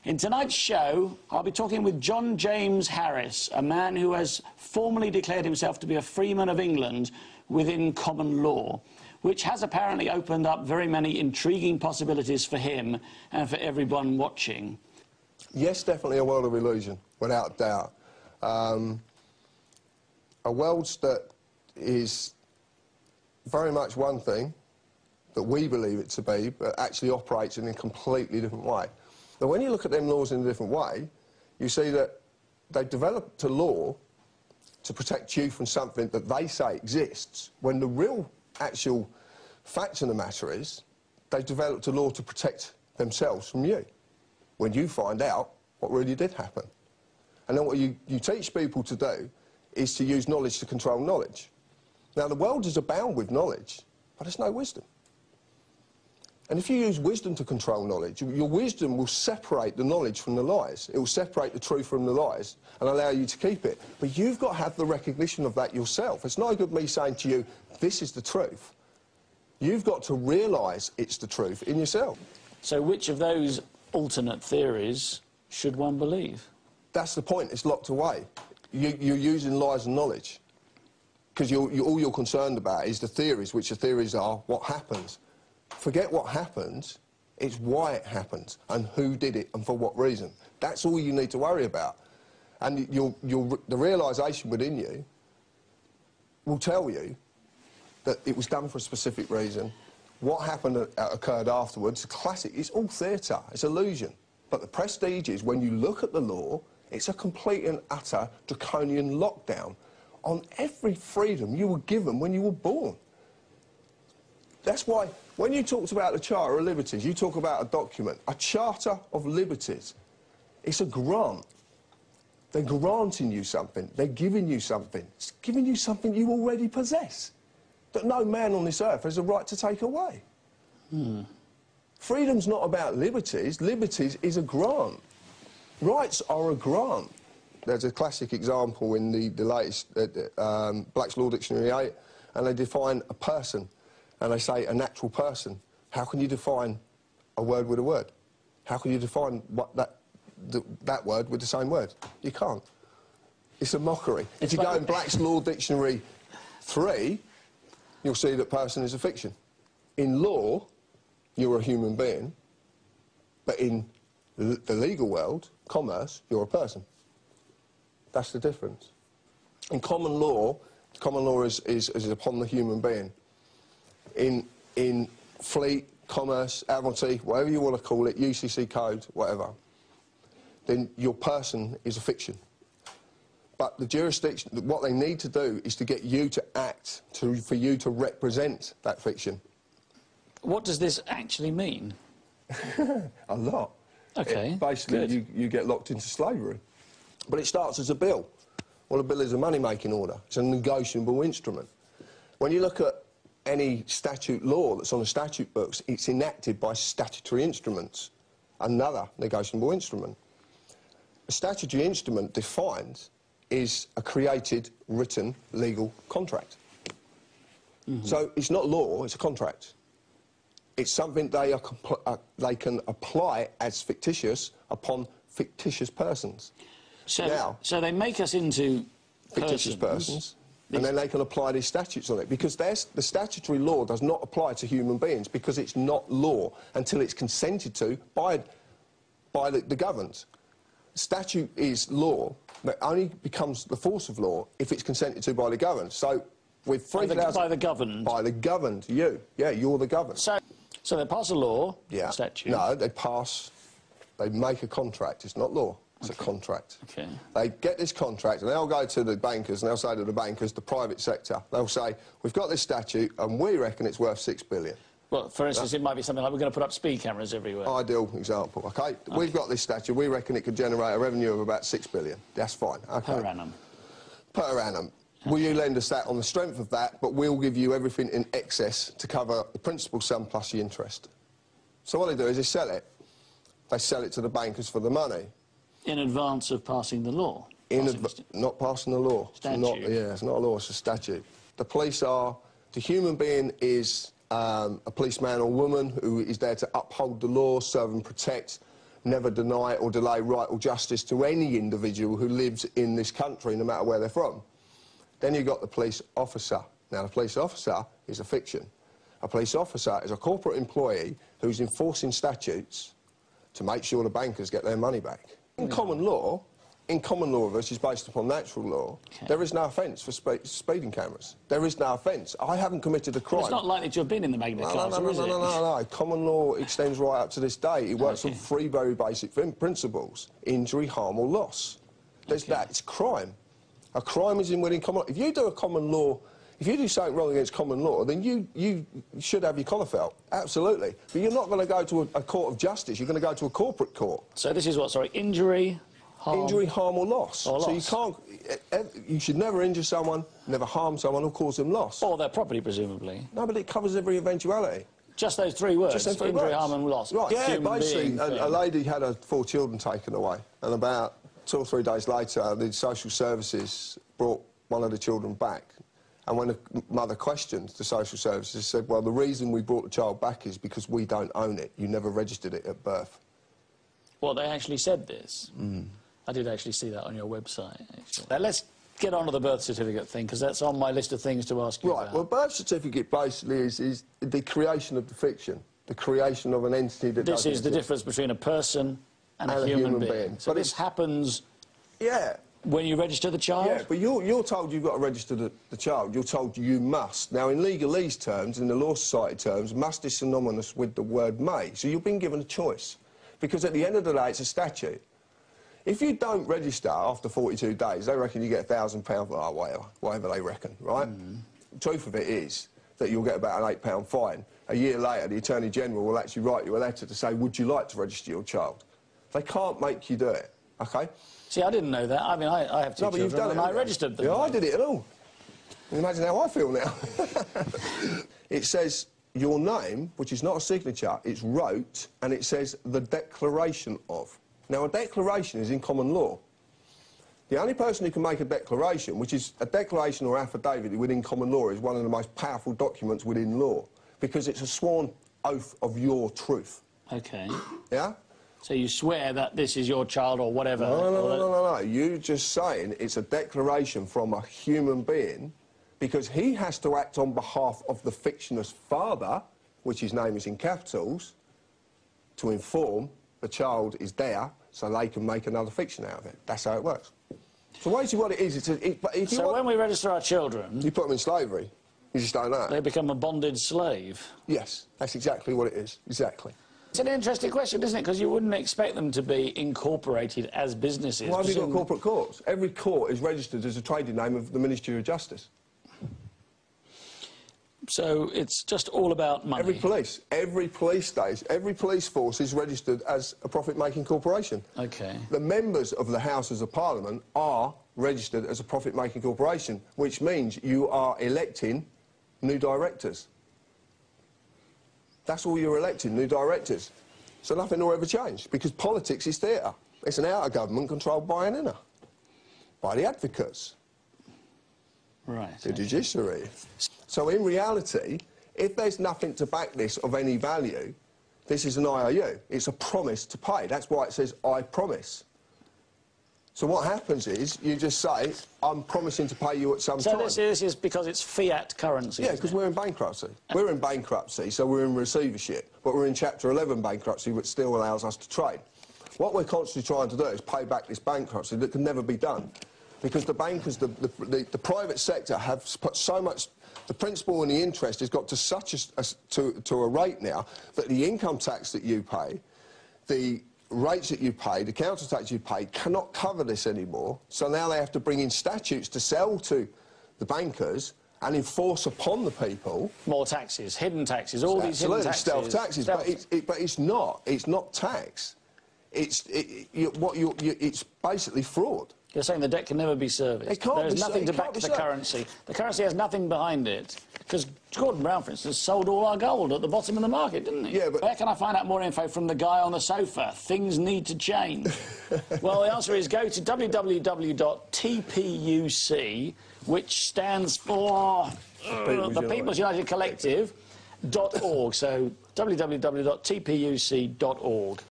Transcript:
In tonight's show, I'll be talking with John James Harris, a man who has formally declared himself to be a Freeman of England within common law, which has apparently opened up very many intriguing possibilities for him and for everyone watching. Yes, definitely a world of illusion, without doubt. A world that is very much one thing that we believe it to be, but actually operates in a completely different way. Now, when you look at them laws in a different way, you see that they've developed a law to protect you from something that they say exists, when the real actual fact of the matter is they've developed a law to protect themselves from you when you find out what really did happen. And then what you teach people to do is to use knowledge to control knowledge. Now, the world is abound with knowledge, but there's no wisdom. And if you use wisdom to control knowledge, your wisdom will separate the knowledge from the lies. It will separate the truth from the lies and allow you to keep it. But you've got to have the recognition of that yourself. It's no good me saying to you, this is the truth. You've got to realise it's the truth in yourself. So which of those alternate theories should one believe? That's the point. It's locked away. You're using lies and knowledge. Because all you're concerned about is the theories, which the theories are what happens. Forget what happens, it's why it happens and who did it and for what reason. That's all you need to worry about. And the realisation within you will tell you that it was done for a specific reason. What happened occurred afterwards. Classic, it's all theatre, it's illusion. But the prestige is when you look at the law, it's a complete and utter draconian lockdown on every freedom you were given when you were born. That's why, when you talked about the Charter of Liberties, you talk about a document, a Charter of Liberties. It's a grant. They're granting you something. They're giving you something. It's giving you something you already possess, that no man on this earth has a right to take away. Freedom's not about liberties. Liberties is a grant. Rights are a grant. There's a classic example in the latest Black's Law Dictionary 8, and they define a person. And they say a natural person. How can you define a word with a word? How can you define that word with the same word? You can't. It's a mockery. If you go in Black's Law Dictionary 3, you'll see that person is a fiction. In law, you're a human being, but in the legal world, commerce, you're a person. That's the difference. In common law is upon the human being. In fleet, commerce, admiralty, whatever you want to call it, UCC code, whatever, then your person is a fiction. But the jurisdiction, what they need to do is to get you to act, for you to represent that fiction. What does this actually mean? A lot. OK, basically, you get locked into slavery. But it starts as a bill. Well, a bill is a money-making order. It's a negotiable instrument. When you look at any statute law that's on the statute books, it's enacted by statutory instruments, another negotiable instrument. A statutory instrument defined is a created, written, legal contract. So it's not law, it's a contract. It's something they can apply as fictitious upon fictitious persons. So they make us into fictitious persons. And then they can apply these statutes on it, because the statutory law does not apply to human beings, because it's not law until it's consented to by the governed. Statute is law, but only becomes the force of law if it's consented to by the governed. So with 3,000... By the governed? By the governed, you. Yeah, you're the governed. So they pass a law, yeah. Statute? No, they make a contract. It's not law. It's a contract. Okay. They get this contract and they'll go to the bankers and they'll say to the bankers, the private sector, they'll say, we've got this statute and we reckon it's worth £6 billion. Well, for instance, it might be something like we're going to put up speed cameras everywhere. Ideal example, OK? We've got this statute, we reckon it could generate a revenue of about £6 billion. That's fine, OK? Per annum. Per annum. Okay. Will you lend us that on the strength of that, but we'll give you everything in excess to cover the principal sum plus the interest. So what they do is they sell it. They sell it to the bankers for the money. In advance of passing the law? Not passing the law. Statute. It's not a law, it's a statute. The police are... The human being is a policeman or woman who is there to uphold the law, serve and protect, never deny or delay right or justice to any individual who lives in this country, no matter where they're from. Then you've got the police officer. Now, the police officer is a fiction. A police officer is a corporate employee who's enforcing statutes to make sure the bankers get their money back. In common law, which is based upon natural law, there is no offence for speeding cameras. There is no offence. I haven't committed a crime. Well, it's not likely to have been in the Magna Carta, is it? No. Common law extends right up to this day. It works on three very basic principles: injury, harm or loss. There's that. It's crime. A crime is within common law. If you do a common law, if you do something wrong against common law, then you should have your collar felt. Absolutely. But you're not going to go to a court of justice. You're going to go to a corporate court. So this is what, sorry, injury, harm... Injury, harm or loss. Or loss. So you can't... You should never injure someone, never harm someone or cause them loss. Or their property, presumably. No, but it covers every eventuality. Just those three words? Just those three injury, words. harm and loss. Right, yeah, Human basically, being, a lady had her 4 children taken away, and about 2 or 3 days later, the social services brought one of the children back. And when the mother questioned the social services, said, well, the reason we brought the child back is because we don't own it. You never registered it at birth. Well, they actually said this. I did actually see that on your website, actually. Now, let's get on to the birth certificate thing, because that's on my list of things to ask you about. Right, well, birth certificate basically is the creation of the fiction, the creation of an entity that This is the difference between a person and a human being. So but this happens... Yeah. When you register the child? Yeah, but you're told you've got to register the child. You're told you must. Now, in legalese terms, in the Law Society terms, must is synonymous with the word may. So you've been given a choice. Because at the end of the day, it's a statute. If you don't register after 42 days, they reckon you get £1,000, or whatever they reckon, right? The truth of it is that you'll get about an £8 fine. A year later, the Attorney-General will actually write you a letter to say, would you like to register your child? They can't make you do it, OK? See, I didn't know that. I mean, I have 2 children, you've done and I registered them. Yeah, I did it at all. Can you imagine how I feel now? It says your name, which is not a signature, it's wrote, and it says the declaration of. Now, a declaration is in common law. The only person who can make a declaration, which is a declaration or affidavit within common law, is one of the most powerful documents within law, because it's a sworn oath of your truth. OK. Yeah? So you swear that this is your child or whatever? No. You're just saying it's a declaration from a human being because he has to act on behalf of the fictitious father, which his name is in capitals, to inform the child is there so they can make another fiction out of it. That's how it works. So basically what it is, when we register our children... You put them in slavery. You just don't know. They become a bonded slave. Yes, that's exactly what it is. Exactly. It's an interesting question, isn't it? Because you wouldn't expect them to be incorporated as businesses. Why have you got corporate courts? Every court is registered as a trading name of the Ministry of Justice. So it's just all about money. Every police station, every police force is registered as a profit-making corporation. OK. The members of the Houses of Parliament are registered as a profit-making corporation, which means you are electing new directors. That's all you're electing, new directors. So nothing will ever change, because politics is theatre. It's an outer government controlled by an inner, by the advocates. Right. The judiciary. So in reality, if there's nothing to back this of any value, this is an IOU. It's a promise to pay. That's why it says, I promise. So what happens is, you just say, I'm promising to pay you at some time. So this is because it's fiat currency, Yeah, because we're in bankruptcy. We're in bankruptcy, so we're in receivership. But we're in Chapter 11 bankruptcy, which still allows us to trade. What we're constantly trying to do is pay back this bankruptcy that can never be done. Because the bankers, the private sector have put so much... The principal and the interest has got to such a rate now that the income tax that you pay, the rates that you pay, the council tax you pay, cannot cover this anymore. So now they have to bring in statutes to sell to the bankers and enforce upon the people. More taxes, hidden taxes, all these hidden taxes. Stealth taxes, but it's not tax. It's basically fraud. You're saying the debt can never be serviced. It can't There's nothing to back the currency. The currency has nothing behind it. Because Gordon Brown, for instance, sold all our gold at the bottom of the market, didn't he? Yeah, but... Where can I find out more info from the guy on the sofa? Things need to change. Well, the answer is go to www.tpuc, which stands for the People's United Collective.org. So www.tpuc.org.